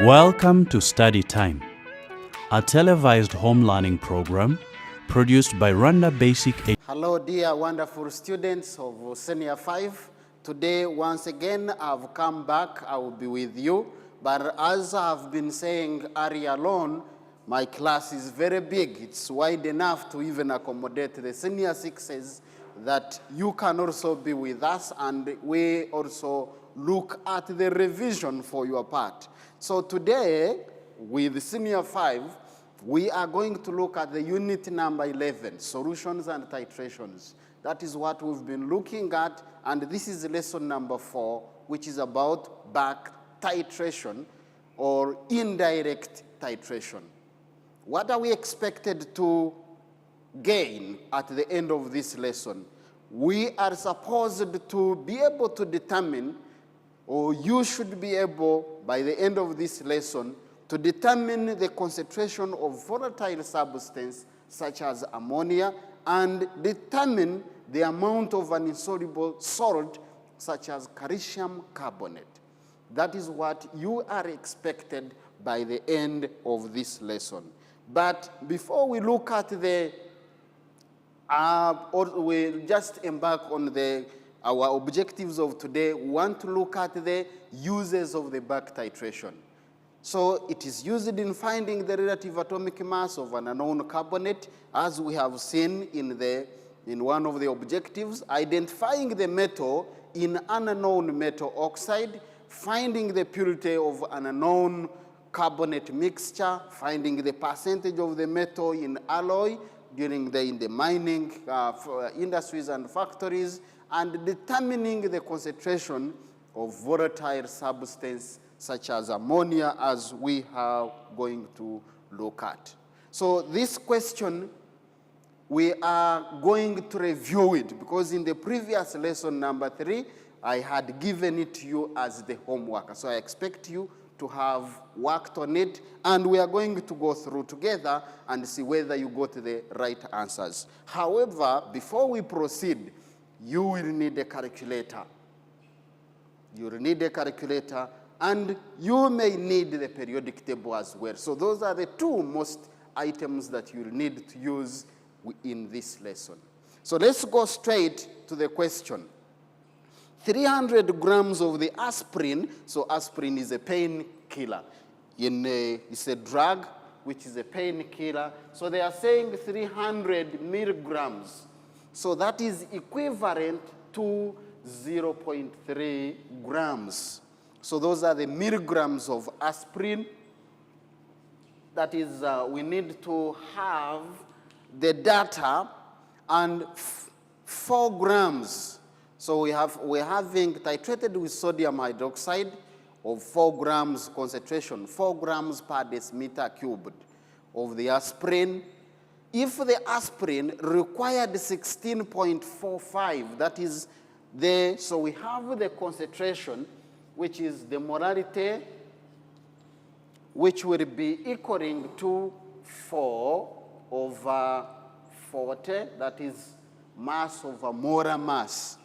Welcome to Study Time, a televised home learning program produced by Rwanda Basic. Hello, dear wonderful students of Senior 5. Today, once again, I've come back. I will be with you. But as I've been saying earlier on, my class is very big. It's wide enough to even accommodate the Senior 6s that you can also be with us, and we also look at the revision for your part. So today, with Senior 5, we are going to look at the unit number 11, solutions and titrations. That is what we've been looking at, and this is lesson number 4, which is about back titration or indirect titration. What are we expected to gain at the end of this lesson? We are supposed to be able to determine, or you should be able, by the end of this lesson, to determine the concentration of volatile substance such as ammonia and determine the amount of an insoluble salt such as calcium carbonate. That is what you are expected by the end of this lesson. But before we look at the, or we'll just embark on our objectives of today, we want to look at the uses of the back titration. So it is used in finding the relative atomic mass of an unknown carbonate, as we have seen in one of the objectives, identifying the metal in an unknown metal oxide, finding the purity of an unknown carbonate mixture, finding the percentage of the metal in alloy in the mining industries and factories, and determining the concentration of volatile substance such as ammonia, as we are going to look at. So this question, we are going to review it, because in the previous lesson number 3, I had given it to you as the homework. So I expect you to have worked on it, and we are going to go through together and see whether you got the right answers. However, before we proceed, you will need a calculator. You will need a calculator, and you may need the periodic table as well. So those are the two most items that you'll need to use in this lesson. So let's go straight to the question. 300 grams of the aspirin, so aspirin is a painkiller. It's a drug which is a painkiller. So they are saying 300 milligrams. So that is equivalent to 0.3 grams. So those are the milligrams of aspirin. That is, we need to have the data, and 4 grams. So we're having titrated with sodium hydroxide of 4 grams concentration, 4 grams per decimeter cubed of the aspirin. If the aspirin required 16.45, that is so we have the concentration, which is the molarity, which will be equaling to 4 over 40, that is mass over molar mass.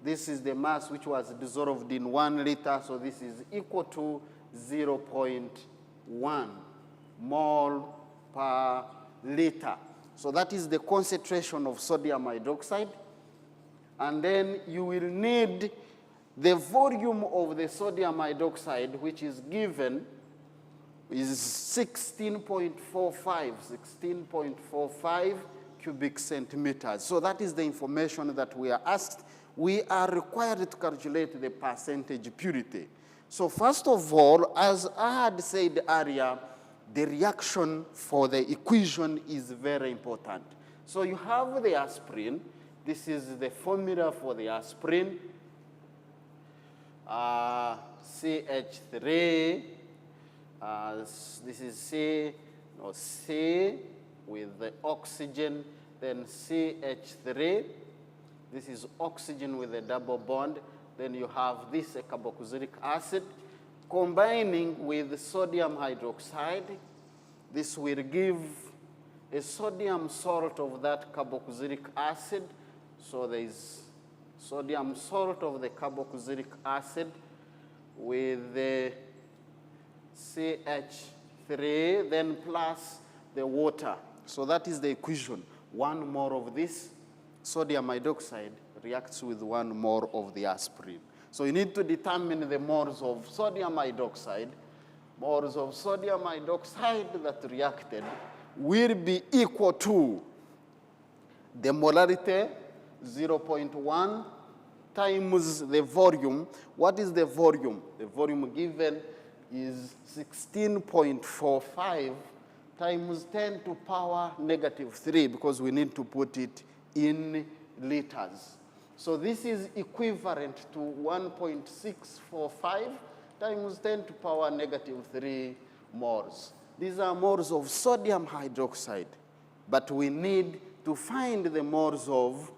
This is the mass which was dissolved in 1 liter, so this is equal to 0.1 mole per liter. So that is the concentration of sodium hydroxide. And then you will need the volume of the sodium hydroxide, which is given, is 16.45 cubic centimeters. So that is the information that we are asked. We are required to calculate the percentage purity. So first of all, as I had said earlier, the reaction for the equation is very important. So you have the aspirin. This is the formula for the aspirin. CH3, this is C with the oxygen, then CH3. This is oxygen with a double bond. Then you have this carboxylic acid combining with sodium hydroxide. This will give a sodium salt of that carboxylic acid. So there is sodium salt of the carboxylic acid with the CH3, then plus the water. So that is the equation. 1 mole of this sodium hydroxide reacts with 1 mole of the aspirin. So you need to determine the moles of sodium hydroxide. Moles of sodium hydroxide that reacted will be equal to the molarity, 0.1, times the volume. What is the volume? The volume given is 16.45 times 10 to power negative 3, because we need to put it in liters. So this is equivalent to 1.645 times 10 to power negative 3 moles. These are moles of sodium hydroxide, but we need to find the moles of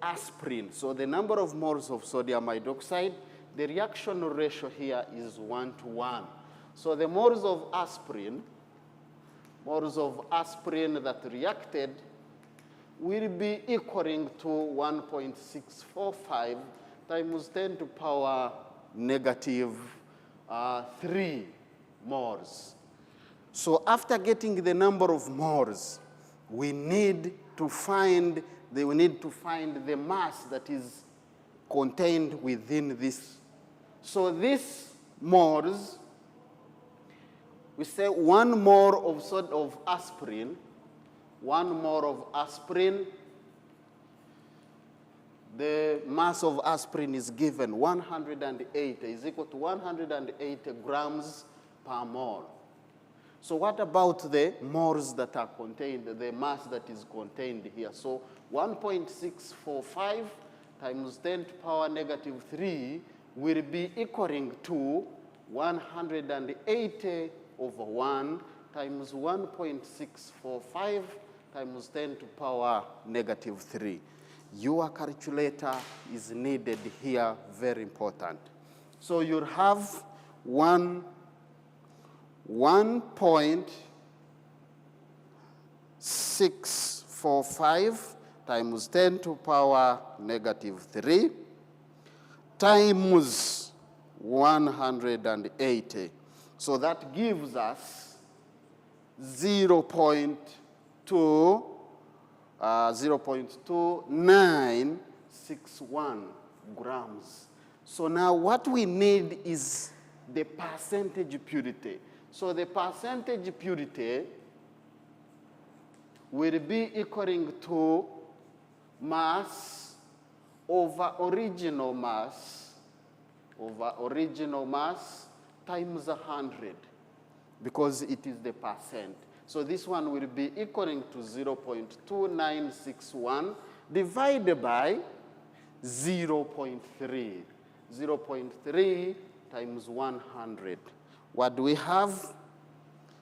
aspirin. So the number of moles of sodium hydroxide, the reaction ratio here is 1 to 1. So the moles of aspirin that reacted will be equaling to 1.645 times 10 to power negative 3 moles. So after getting the number of moles, we need to find the mass that is contained within this. So this moles, we say 1 mole of aspirin, 1 mole of aspirin, the mass of aspirin is given 180, is equal to 180 grams per mole. So what about the moles that are contained, the mass that is contained here? So 1.645 times 10 to power negative 3 will be equaling to 180 over 1 times 1.645 times 10 to power negative 3. Your calculator is needed here, very important. So you'll have 1.645 times 10 to power negative 3 times 180. So that gives us 0.2961 grams. So now what we need is the percentage purity. So the percentage purity will be equaling to mass over original mass times 100, because it is the percent. So this one will be equaling to 0.2961 divided by 0.3. 0.3 times 100. What do we have?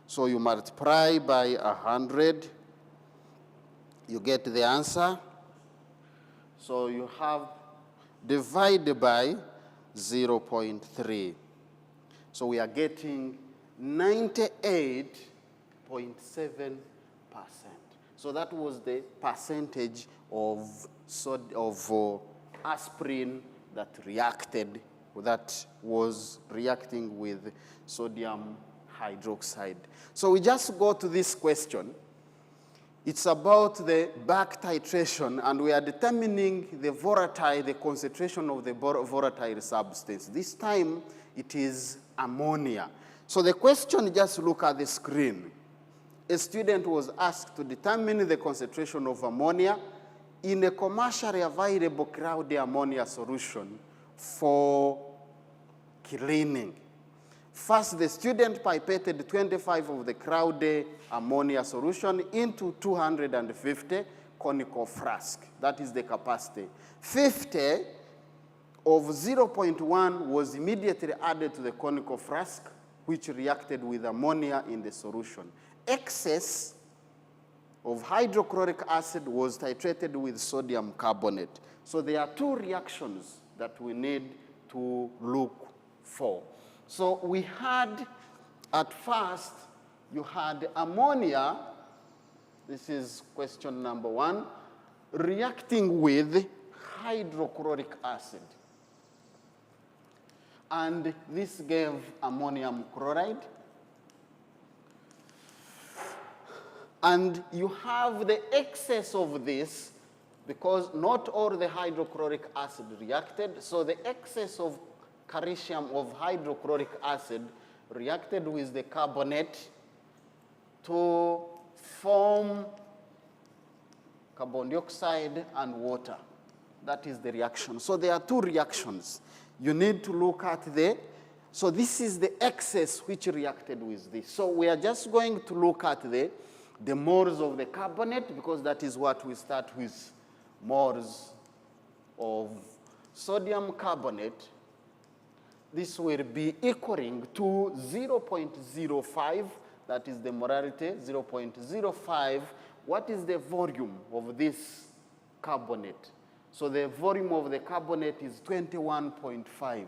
So you multiply by 100, you get the answer. So you have divided by 0.3. So we are getting 98.7%. So that was the percentage of aspirin that was reacting with sodium hydroxide. So we just go to this question. It's about the back titration, and we are determining the concentration of the volatile substance. This time, it is ammonia. So the question, just look at the screen. A student was asked to determine the concentration of ammonia in a commercially available cloudy ammonia solution for cleaning. First, the student pipetted 25 of the cloudy ammonia solution into 250 conical flask. That is the capacity. 50 of 0.1 was immediately added to the conical flask, which reacted with ammonia in the solution. Excess of hydrochloric acid was titrated with sodium carbonate. So there are two reactions that we need to look for. So we had, at first, you had ammonia, this is question number 1, reacting with hydrochloric acid. And this gave ammonium chloride. And you have the excess of this, because not all the hydrochloric acid reacted, so the excess of calcium of hydrochloric acid reacted with the carbonate to form carbon dioxide and water. That is the reaction. So there are two reactions. You need to look at so this is the excess which reacted with this. So we are just going to look at the moles of the carbonate, because that is what we start with, moles of sodium carbonate. This will be equaling to 0.05, that is the molarity, 0.05. What is the volume of this carbonate? So the volume of the carbonate is 21.5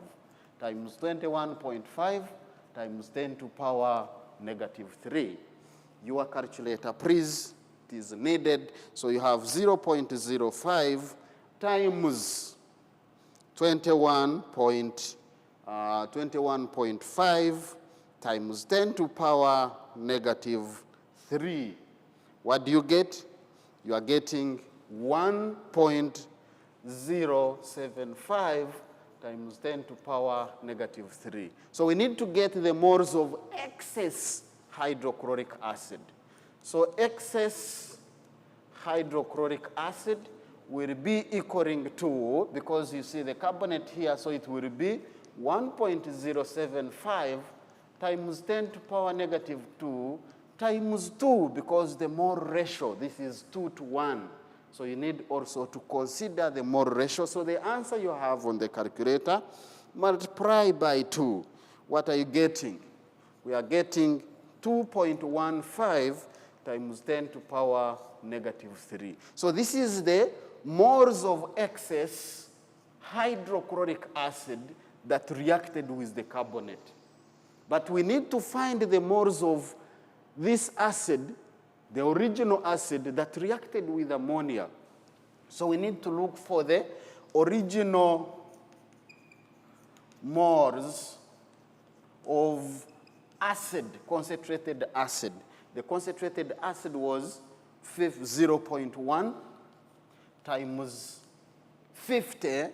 times 21.5 times 10 to power negative 3. Your calculator, please, it is needed. So you have 0.05 times 21.5 times 10 to power negative 3. What do you get? You are getting 1.075 times 10 to power negative 3. So we need to get the moles of excess hydrochloric acid. So excess hydrochloric acid will be equaling to, because you see the carbonate here, so it will be 1.075 times 10 to power negative 2 times 2, because the mole ratio, this is 2 to 1. So you need also to consider the mole ratio. So the answer you have on the calculator, multiply by 2. What are you getting? We are getting 2.15 times 10 to power negative 3. So this is the moles of excess hydrochloric acid that reacted with the carbonate. But we need to find the moles of this acid, the original acid that reacted with ammonia. So we need to look for the original moles of acid, concentrated acid. The concentrated acid was 0.1 times 50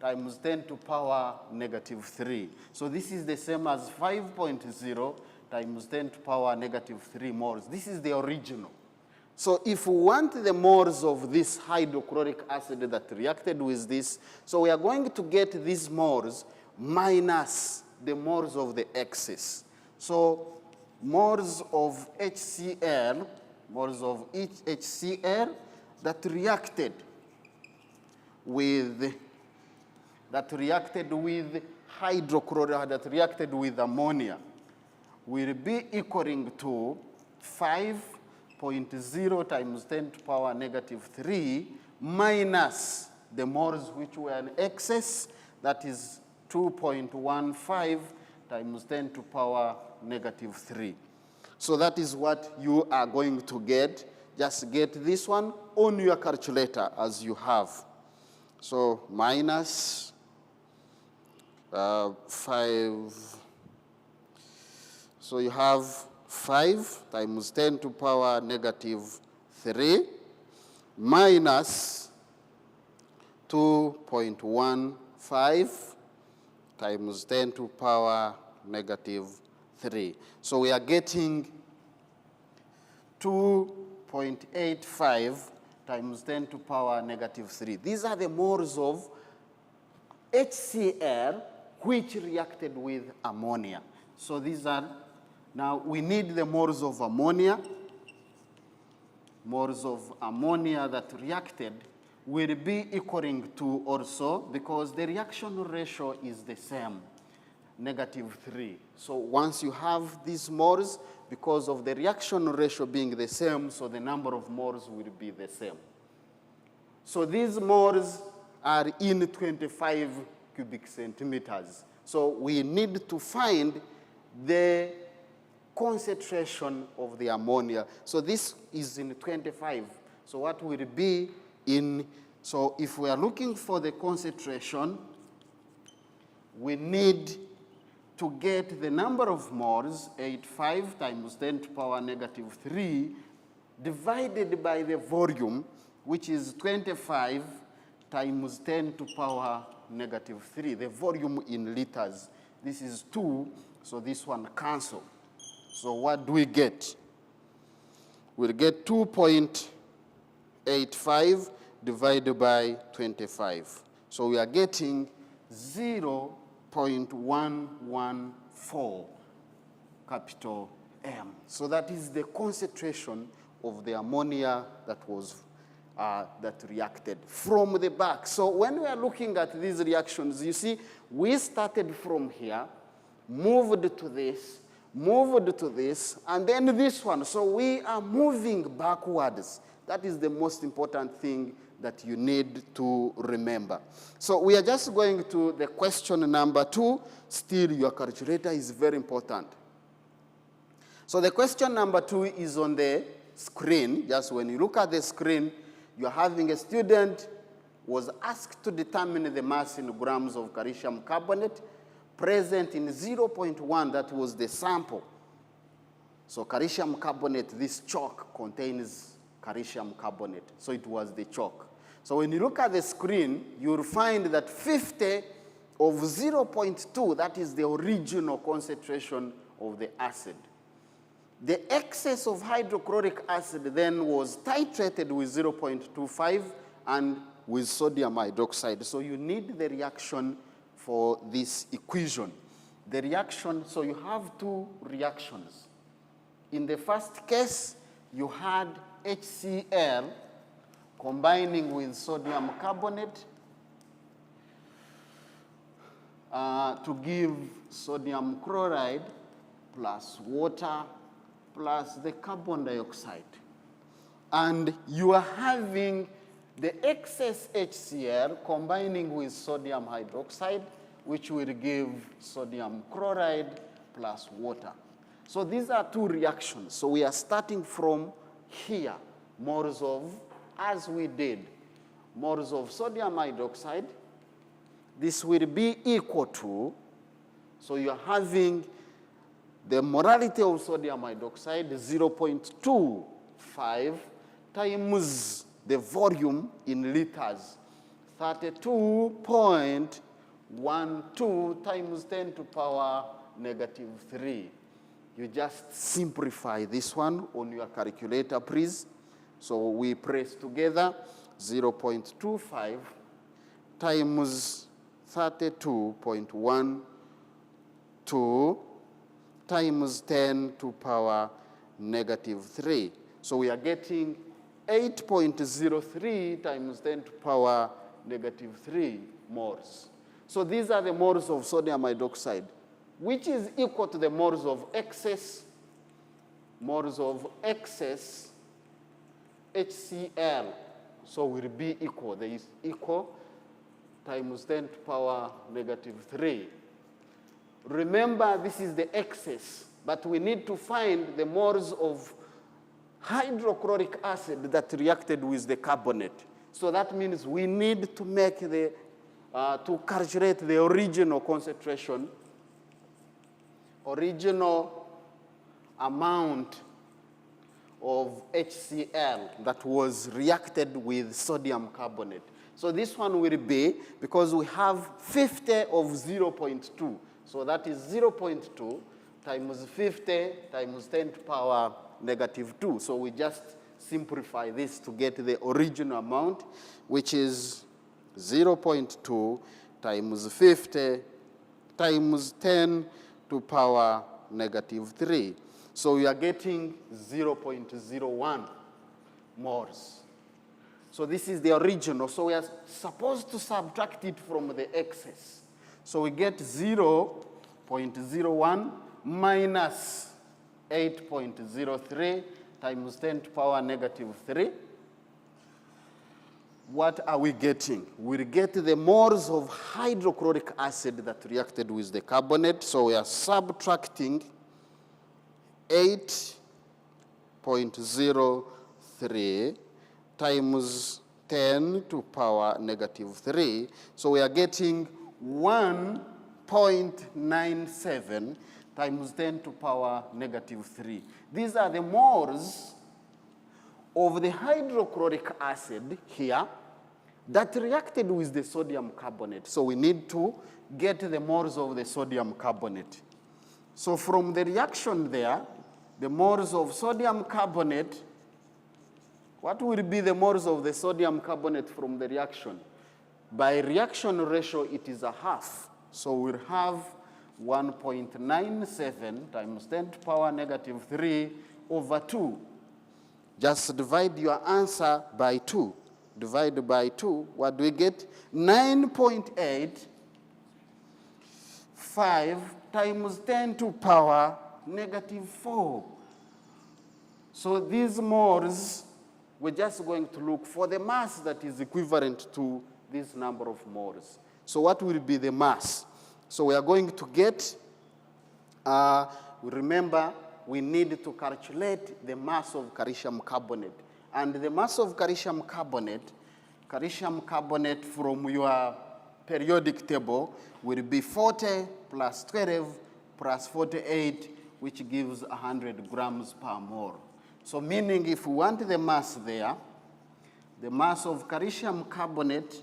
times 10 to power negative 3. So this is the same as 5.0 times 10 to power negative 3 moles. This is the original. So if we want the moles of this hydrochloric acid that reacted with this, so we are going to get these moles minus the moles of the excess. So moles of HCl, moles of each HCl that reacted with hydrochloric, that reacted with ammonia, will be equaling to 5.0 times 10 to power negative 3 minus the moles which were in excess, that is 2.15 times 10 to power negative 3. So that is what you are going to get. Just get this one on your calculator as you have. So minus 5. So you have 5 times 10 to power negative 3 minus 2.15 times 10 to power negative 3. So we are getting 2.85 times 10 to power negative 3. These are the moles of HCl which reacted with ammonia. So these are, now we need the moles of ammonia. Moles of ammonia that reacted will be equaling to also, because the reaction ratio is the same, negative 3. So once you have these moles, because of the reaction ratio being the same, so the number of moles will be the same. So these moles are in 25 cubic centimeters. So we need to find the concentration of the ammonia. So this is in 25. So what will be in, so if we are looking for the concentration, we need to get the number of moles, 85 times 10 to the power negative 3, divided by the volume, which is 25 times 10 to the power negative 3. The volume in liters, this is 2, so this one cancel. So what do we get? We'll get 2.85 divided by 25. So we are getting 0.114 capital M. So that is the concentration of the ammonia that was that reacted from the back. So when we are looking at these reactions, you see, we started from here, moved to this, and then this one. So we are moving backwards. That is the most important thing that you need to remember. So we are just going to the question number 2. Still, your calculator is very important. So the question number 2 is on the screen. Just when you look at the screen, you're having a student was asked to determine the mass in grams of calcium carbonate present in 0.1, that was the sample. So calcium carbonate, this chalk contains calcium carbonate. So it was the chalk. So when you look at the screen, you'll find that 50 of 0.2, that is the original concentration of the acid. The excess of hydrochloric acid then was titrated with 0.25 and with sodium hydroxide. So you need the reaction for this equation. The reaction, so you have two reactions. In the first case, you had HCl combining with sodium carbonate to give sodium chloride plus water plus the carbon dioxide. And you are having the excess HCl combining with sodium hydroxide, which will give sodium chloride plus water. So these are two reactions. So we are starting from here, moles of, as we did, moles of sodium hydroxide. This will be equal to, so you're having the molality of sodium hydroxide 0.25 times the volume in liters, 32.12 times 10 to the power negative 3. You just simplify this one on your calculator, please. So we press together 0.25 times 32.12 times 10 to the power negative 3. So we are getting 8.03 times 10 to the power negative 3 moles. So these are the moles of sodium hydroxide, which is equal to the moles of excess HCl. So will be equal. There is equal times 10 to the power negative 3. Remember, this is the excess, but we need to find the moles of hydrochloric acid that reacted with the carbonate. So that means we need to make the, to calculate the original concentration, original amount of HCl that was reacted with sodium carbonate. So this one will be, because we have 50 of 0.2. So that is 0.2 times 50 times 10 to the power negative 2. So we just simplify this to get the original amount, which is 0.2 times 50 times 10 to the power negative 3. So we are getting 0.01 moles. So this is the original. So we are supposed to subtract it from the excess. So we get 0.01 minus 8.03 times 10 to the power negative 3. What are we getting? We'll get the moles of hydrochloric acid that reacted with the carbonate. So we are subtracting 8.03 times 10 to the power negative 3. So we are getting 1 0.97 times 10 to power negative 3. These are the moles of the hydrochloric acid here that reacted with the sodium carbonate. So we need to get the moles of the sodium carbonate. So from the reaction there, the moles of sodium carbonate, what will be the moles of the sodium carbonate from the reaction? By reaction ratio, it is a half. So we'll have 1.97 times 10 to power negative 3 over 2. Just divide your answer by 2. Divide by 2, what do we get? 9.85 times 10 to power negative 4. So these moles, we're just going to look for the mass that is equivalent to this number of moles. So what will be the mass? So we are going to get, remember, we need to calculate the mass of calcium carbonate. And the mass of calcium carbonate from your periodic table will be 40 plus 12 plus 48, which gives 100 grams per mole. So meaning if we want the mass there, the mass of calcium carbonate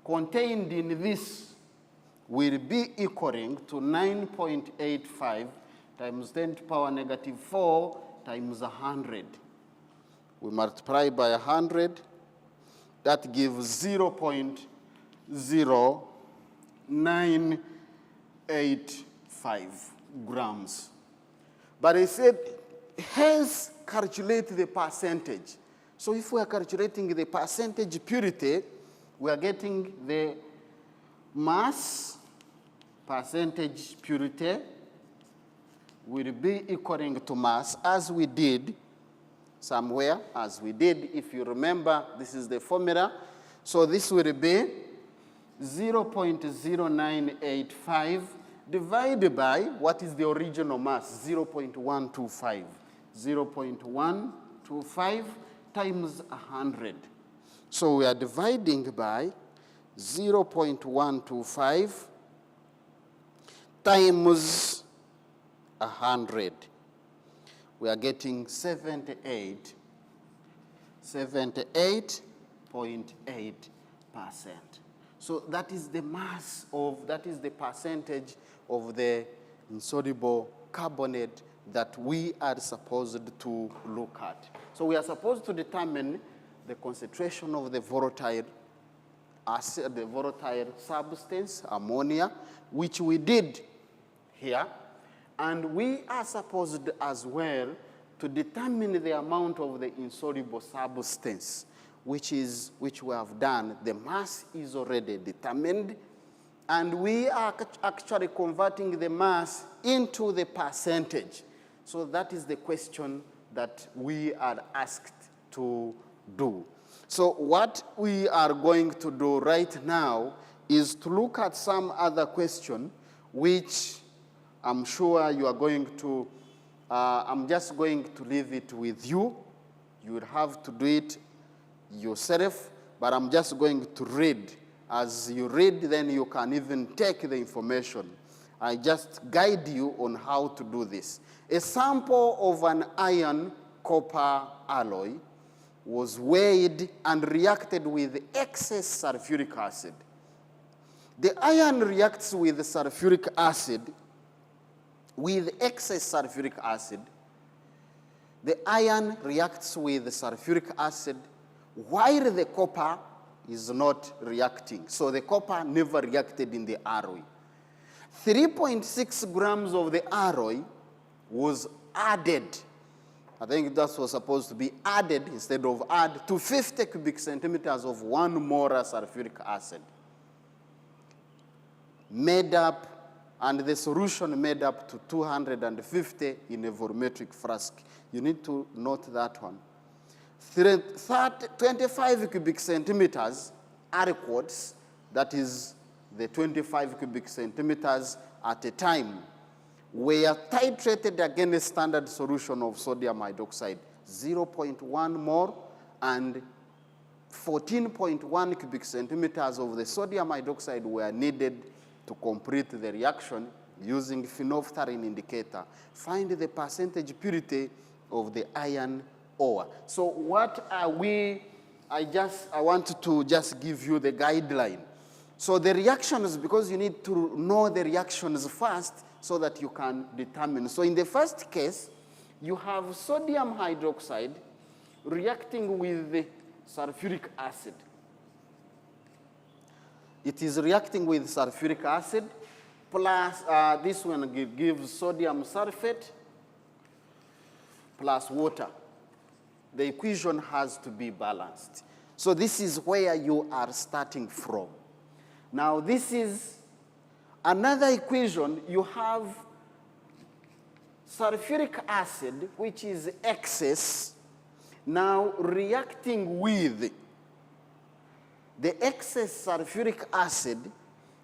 contained in this will be equaling to 9.85 times 10 to power negative 4 times 100. We multiply by 100. That gives 0.0985 grams. But I said, hence calculate the percentage. So if we are calculating the percentage purity, we are getting the mass percentage purity will be equaling to mass, as we did somewhere, as we did, if you remember, this is the formula. So this will be 0.0985 divided by, what is the original mass? 0.125. 0.125 times 100. So we are dividing by 0.125 times 100. We are getting 78.8%. So that is the mass of, that is the percentage of the insoluble carbonate that we are supposed to look at. So we are supposed to determine the concentration of the volatile acid, the volatile substance, ammonia, which we did here. And we are supposed as well to determine the amount of the insoluble substance, which we have done. The mass is already determined, and we are actually converting the mass into the percentage. So that is the question that we are asked to do. So what we are going to do right now is to look at some other question, which I'm sure you are going to, I'm just going to leave it with you. You will have to do it yourself, but I'm just going to read. As you read, then you can even take the information. I just guide you on how to do this. A sample of an iron copper alloy was weighed and reacted with excess sulfuric acid. The iron reacts with sulfuric acid, with excess sulfuric acid. The iron reacts with sulfuric acid while the copper is not reacting. So the copper never reacted in the alloy. 3.6 grams of the alloy was added. I think that was supposed to be added instead of add to 50 cubic centimeters of 1 molar sulfuric acid. Made up, and the solution made up to 250 in a volumetric flask. You need to note that one. 25 cubic centimeters aliquots, that is the 25 cubic centimeters at a time, were titrated against standard solution of sodium hydroxide, 0.1 mole, and 14.1 cubic centimeters of the sodium hydroxide were needed to complete the reaction using phenolphthalein indicator. Find the percentage purity of the iron ore. So what are we, I want to just give you the guideline. So the reactions, because you need to know the reactions first so that you can determine. So in the first case, you have sodium hydroxide reacting with the sulfuric acid. It is reacting with sulfuric acid, plus this one gives sodium sulfate plus water. The equation has to be balanced. So this is where you are starting from. Now this is another equation. You have sulfuric acid, which is excess, now reacting with the excess sulfuric acid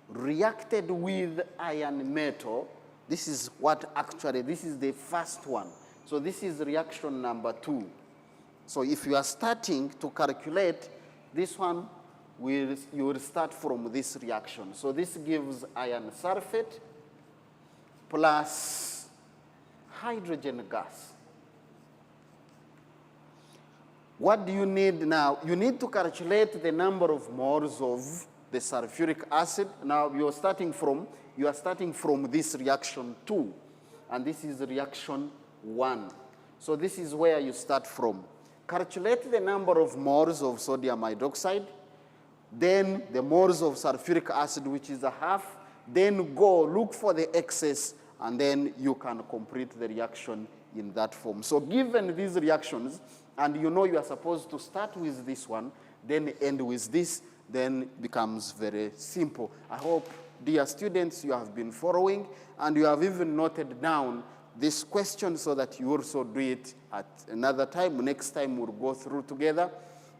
reacted with iron metal. This is what actually, this is the first one. So this is reaction number 2. So if you are starting to calculate this one, you will start from this reaction. So this gives iron sulfate plus hydrogen gas. What do you need now? You need to calculate the number of moles of the sulfuric acid. Now you are starting from this reaction 2, and this is reaction 1. So this is where you start from. Calculate the number of moles of sodium hydroxide, then the moles of sulfuric acid, which is a half, then go look for the excess, and then you can complete the reaction in that form. So given these reactions, and you know you are supposed to start with this one, then end with this, then becomes very simple. I hope, dear students, you have been following, and you have even noted down this question so that you also do it at another time. Next time we'll go through together,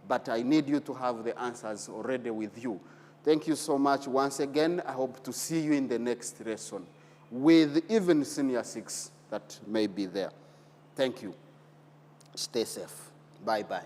but I need you to have the answers already with you. Thank you so much once again. I hope to see you in the next lesson with even senior 6 that may be there. Thank you. Stay safe. Bye-bye.